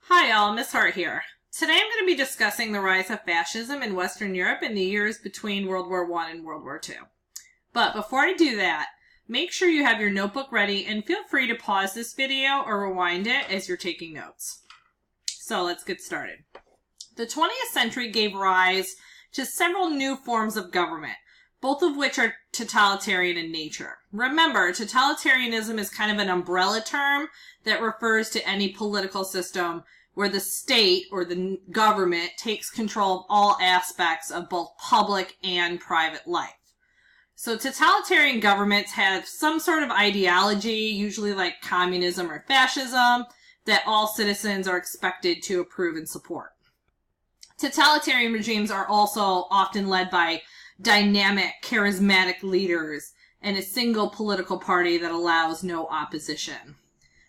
Hi all, Miss Hart here. Today I'm going to be discussing the rise of fascism in Western Europe in the years between World War I and World War II. But before I do that, make sure you have your notebook ready and feel free to pause this video or rewind it as you're taking notes. So let's get started. The 20th century gave rise to several new forms of government, both of which are totalitarian in nature. Remember, totalitarianism is kind of an umbrella term that refers to any political system where the state or the government takes control of all aspects of both public and private life. So totalitarian governments have some sort of ideology, usually like communism or fascism, that all citizens are expected to approve and support. Totalitarian regimes are also often led by dynamic, charismatic leaders and a single political party that allows no opposition.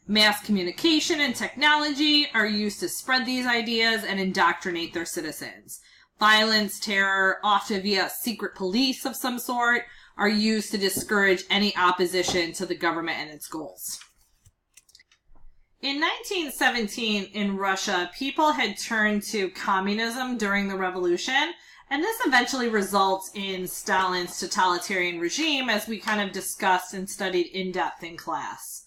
Mass communication and technology are used to spread these ideas and indoctrinate their citizens. Violence, terror, often via secret police of some sort, are used to discourage any opposition to the government and its goals. In 1917, in Russia, people had turned to communism during the revolution, and this eventually results in Stalin's totalitarian regime, as we kind of discussed and studied in depth in class.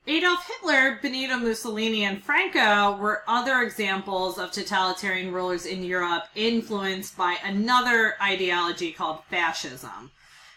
Adolf Hitler, Benito Mussolini, and Franco were other examples of totalitarian rulers in Europe influenced by another ideology called fascism.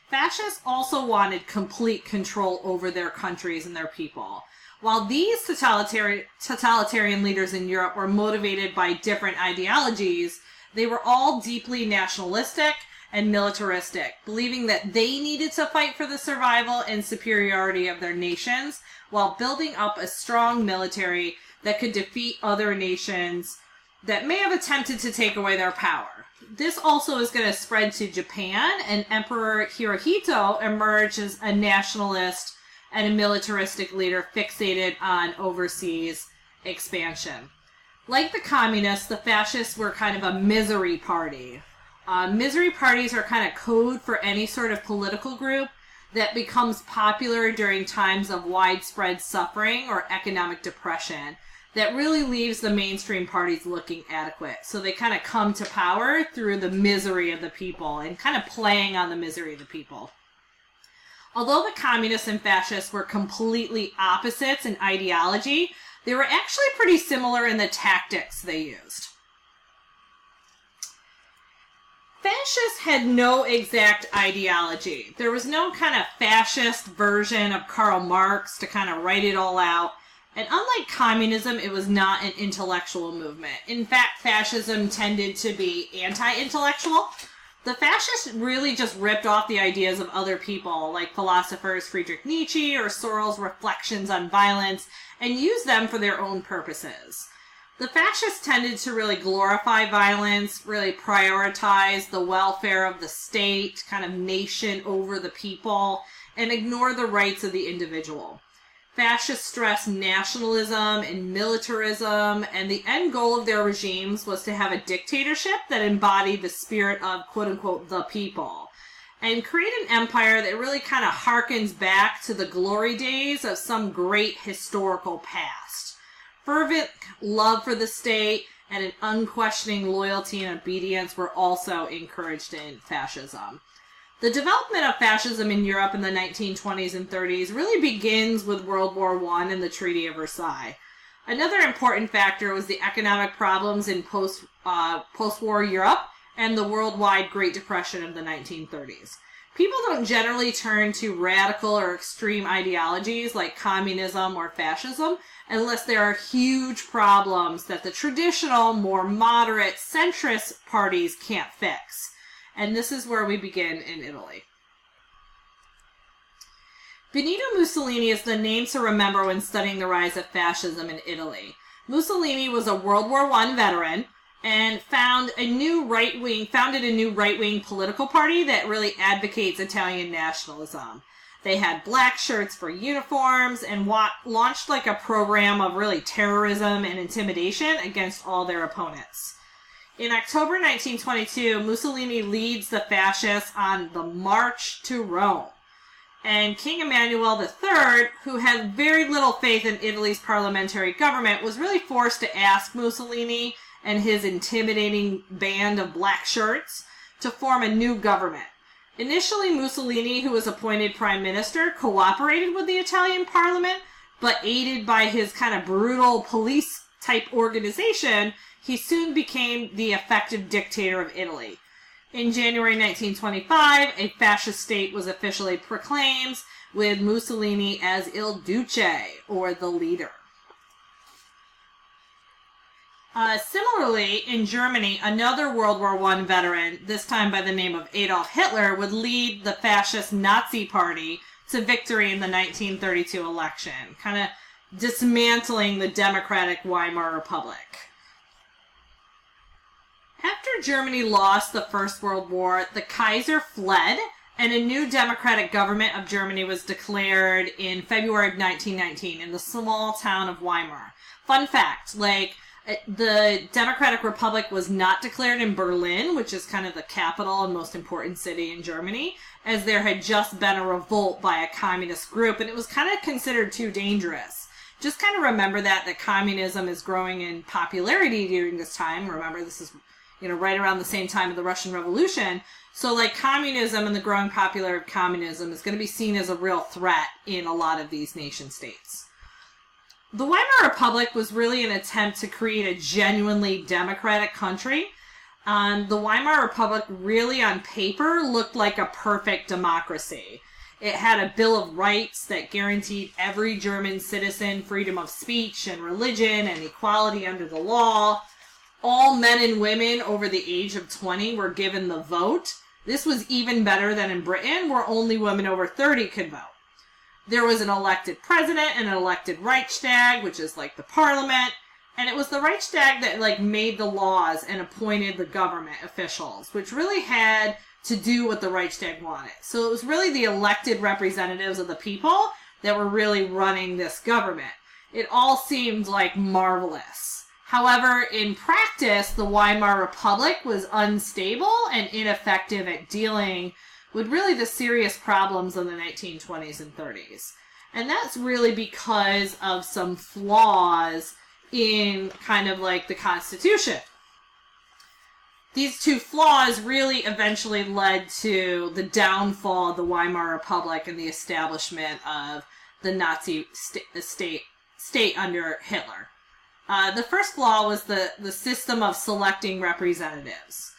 Fascists also wanted complete control over their countries and their people. While these totalitarian leaders in Europe were motivated by different ideologies, they were all deeply nationalistic and militaristic, believing that they needed to fight for the survival and superiority of their nations while building up a strong military that could defeat other nations that may have attempted to take away their power. This also is going to spread to Japan, and Emperor Hirohito emerged as a nationalist and a militaristic leader fixated on overseas expansion. Like the communists, the fascists were kind of a misery party. Misery parties are kind of code for any sort of political group that becomes popular during times of widespread suffering or economic depression that really leaves the mainstream parties looking adequate. So they kind of come to power through the misery of the people and kind of playing on the misery of the people. Although the communists and fascists were completely opposites in ideology, they were actually pretty similar in the tactics they used. Fascists had no exact ideology. There was no kind of fascist version of Karl Marx to kind of write it all out. And unlike communism, it was not an intellectual movement. In fact, fascism tended to be anti-intellectual. The fascists really just ripped off the ideas of other people, like philosophers Friedrich Nietzsche or Searle's reflections on violence, and used them for their own purposes. The fascists tended to really glorify violence, really prioritize the welfare of the state, kind of nation over the people, and ignore the rights of the individual. Fascists stressed nationalism and militarism, and the end goal of their regimes was to have a dictatorship that embodied the spirit of, quote-unquote, the people, and create an empire that really kind of harkens back to the glory days of some great historical past. Fervent love for the state and an unquestioning loyalty and obedience were also encouraged in fascism. The development of fascism in Europe in the 1920s and 30s really begins with World War I and the Treaty of Versailles. Another important factor was the economic problems in post-war Europe and the worldwide Great Depression of the 1930s. People don't generally turn to radical or extreme ideologies like communism or fascism unless there are huge problems that the traditional, more moderate, centrist parties can't fix. And this is where we begin in Italy. Benito Mussolini is the name to remember when studying the rise of fascism in Italy. Mussolini was a World War I veteran and founded a new right-wing political party that really advocates Italian nationalism. They had black shirts for uniforms and launched like a program of really terrorism and intimidation against all their opponents. In October 1922, Mussolini leads the fascists on the March to Rome. And King Emmanuel III, who had very little faith in Italy's parliamentary government, was really forced to ask Mussolini and his intimidating band of black shirts to form a new government. Initially, Mussolini, who was appointed prime minister, cooperated with the Italian parliament, but aided by his kind of brutal police-type organization, he soon became the effective dictator of Italy. In January 1925, a fascist state was officially proclaimed, with Mussolini as Il Duce, or the leader. Similarly, in Germany, another World War I veteran, this time by the name of Adolf Hitler, would lead the fascist Nazi Party to victory in the 1932 election, kind of dismantling the democratic Weimar Republic. After Germany lost the First World War, the Kaiser fled, and a new democratic government of Germany was declared in February of 1919 in the small town of Weimar. Fun fact, the Democratic Republic was not declared in Berlin, which is kind of the capital and most important city in Germany, as there had just been a revolt by a communist group, and it was kind of considered too dangerous. Just kind of remember that communism is growing in popularity during this time. Remember, this is, right around the same time of the Russian Revolution. So, communism and the growing popularity of communism is going to be seen as a real threat in a lot of these nation states. The Weimar Republic was really an attempt to create a genuinely democratic country. The Weimar Republic really, on paper, looked like a perfect democracy. It had a Bill of Rights that guaranteed every German citizen freedom of speech and religion and equality under the law. All men and women over the age of 20 were given the vote. This was even better than in Britain, where only women over 30 could vote. There was an elected president and an elected Reichstag, which is like the parliament. And it was the Reichstag that made the laws and appointed the government officials, which really had to do what the Reichstag wanted. So it was really the elected representatives of the people that were really running this government. It all seemed marvelous. However, in practice, the Weimar Republic was unstable and ineffective at dealing with really the serious problems of the 1920s and 30s. And that's really because of some flaws in kind of the Constitution. These two flaws really eventually led to the downfall of the Weimar Republic and the establishment of the Nazi state under Hitler. The first flaw was the system of selecting representatives.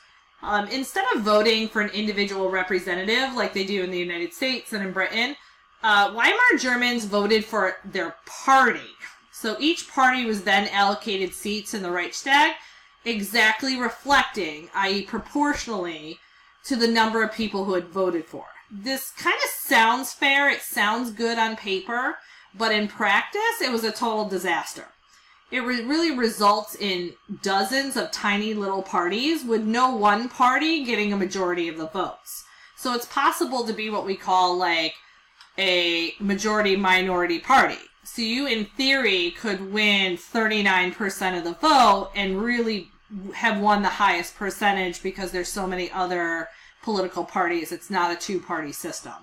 Instead of voting for an individual representative like they do in the United States and in Britain, Weimar Germans voted for their party. So each party was then allocated seats in the Reichstag, exactly reflecting, i.e. proportionally, to the number of people who had voted for. This kind of sounds fair, it sounds good on paper, but in practice, it was a total disaster. It really results in dozens of tiny little parties with no one party getting a majority of the votes. So it's possible to be what we call a majority-minority party. So you, in theory, could win 39% of the vote and really have won the highest percentage because there's so many other political parties. It's not a two-party system.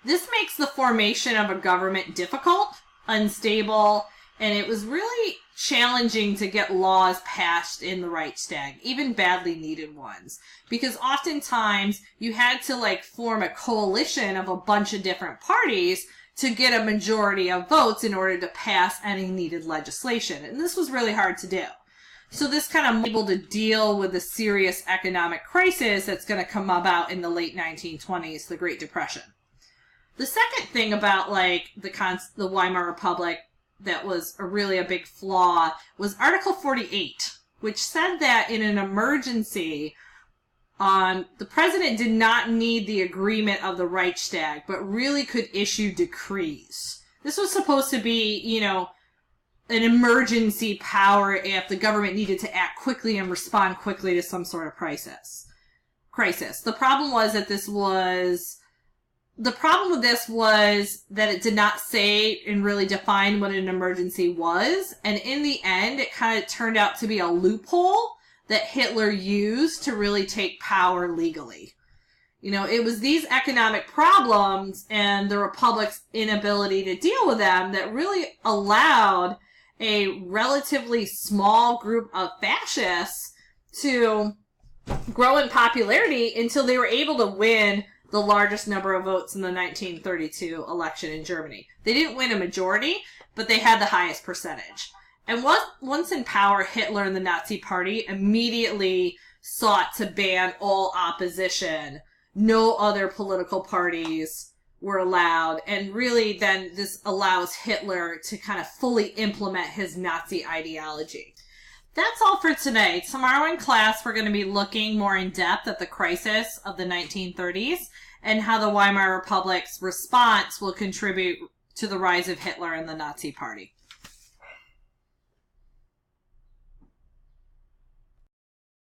This makes the formation of a government difficult, unstable, and it was really challenging to get laws passed in the Reichstag, even badly needed ones. Because oftentimes you had to form a coalition of a bunch of different parties to get a majority of votes in order to pass any needed legislation. And this was really hard to do. So this kind of able to deal with the serious economic crisis that's going to come about in the late 1920s, the Great Depression. The second thing about the Weimar Republic that was really a big flaw was Article 48, which said that in an emergency, the president did not need the agreement of the Reichstag, but really could issue decrees. This was supposed to be, an emergency power if the government needed to act quickly and respond quickly to some sort of crisis. The problem was that the problem with this was that it did not say and really define what an emergency was. And in the end, it kind of turned out to be a loophole that Hitler used to really take power legally. It was these economic problems and the Republic's inability to deal with them that really allowed a relatively small group of fascists to grow in popularity until they were able to win the largest number of votes in the 1932 election in Germany. They didn't win a majority, but they had the highest percentage. And once in power, Hitler and the Nazi Party immediately sought to ban all opposition. No other political parties were allowed. And really then this allows Hitler to kind of fully implement his Nazi ideology. That's all for today. Tomorrow in class, we're going to be looking more in depth at the crisis of the 1930s and how the Weimar Republic's response will contribute to the rise of Hitler and the Nazi Party.